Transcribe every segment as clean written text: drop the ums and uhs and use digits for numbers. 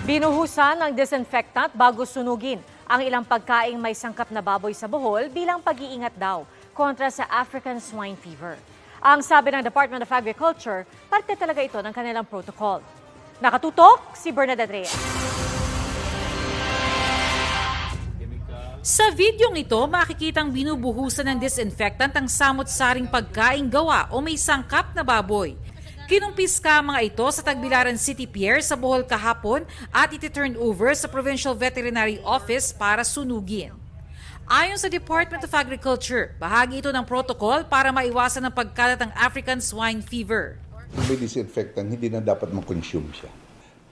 Binuhusan ng disinfectant bago sunugin ang ilang pagkaing may sangkap na baboy sa Bohol bilang pag-iingat daw kontra sa African swine fever. Ang sabi ng Department of Agriculture, parte talaga ito ng kanilang protocol. Nakatutok si Bernadette Reyes. Sa videong ito, makikitang binubuhusan ng disinfectant ang samot-saring pagkaing gawa o may sangkap na baboy. Kinumpis ka mga ito sa Tagbilaran City Pier sa Bohol kahapon at iti-turn over sa Provincial Veterinary Office para sunugin. Ayon sa Department of Agriculture, bahagi ito ng protocol para maiwasan ang pagkalat ng African swine fever. Kung may disinfectant, hindi na dapat mag-consume siya.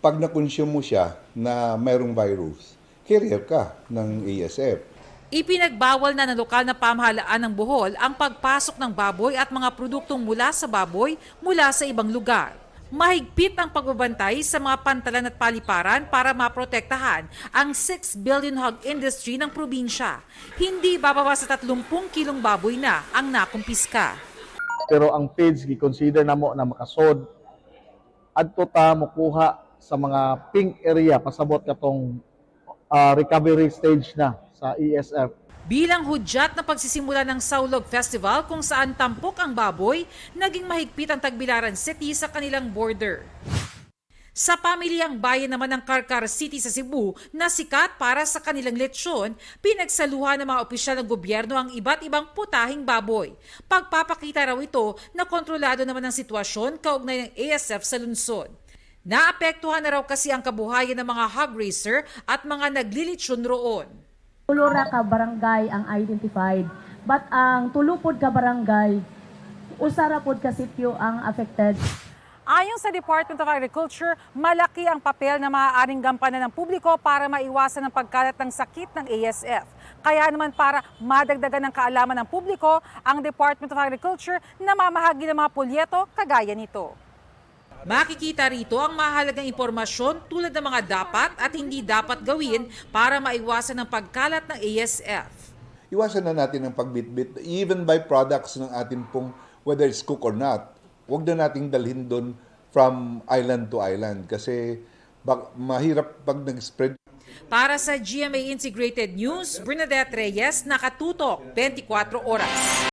Pag na-consume mo siya na mayroong virus, carrier ka ng ASF. Ipinagbawal na ng lokal na pamahalaan ng Bohol ang pagpasok ng baboy at mga produktong mula sa baboy mula sa ibang lugar. Mahigpit ang pagbabantay sa mga pantalan at paliparan para maprotektahan ang 6 billion hog industry ng probinsya. Hindi bababa sa 30 kilong baboy na ang nakumpiska. Pero ang feeds gi-consider namo na makasod adto ta mokuha sa mga pink area pasabot katong recovery stage na sa ESF. Bilang hudyat na pagsisimula ng Saulog Festival kung saan tampok ang baboy, naging mahigpit ang Tagbilaran City sa kanilang border. Sa pamilyang bayan naman ng Carcar City sa Cebu na sikat para sa kanilang lechon, pinagsaluhan ng mga opisyal ng gobyerno ang iba't ibang putahing baboy. Pagpapakita raw ito na kontrolado naman ang sitwasyon kaugnay ng ASF sa lungsod. Naapektuhan na raw kasi ang kabuhayan ng mga hog raiser at mga naglilitsyon roon. Tulo ra ka barangay ang identified, but ang tulupod ka barangay, usara pod ka sityo ang affected. Ayon sa Department of Agriculture, malaki ang papel na maaaring gampanan ng publiko para maiwasan ang pagkalat ng sakit ng ASF. Kaya naman para madagdagan ng kaalaman ng publiko, ang Department of Agriculture namamahagi ng mga pulyeto kagaya nito. Makikita rito ang mahalagang impormasyon tulad ng mga dapat at hindi dapat gawin para maiwasan ang pagkalat ng ASF. Iwasan na natin ang pagbitbit, even by products ng atin pong, whether it's cook or not. Huwag na nating dalhin doon from island to island kasi mahirap pag nag-spread. Para sa GMA Integrated News, Bernadette Reyes, nakatutok 24 oras.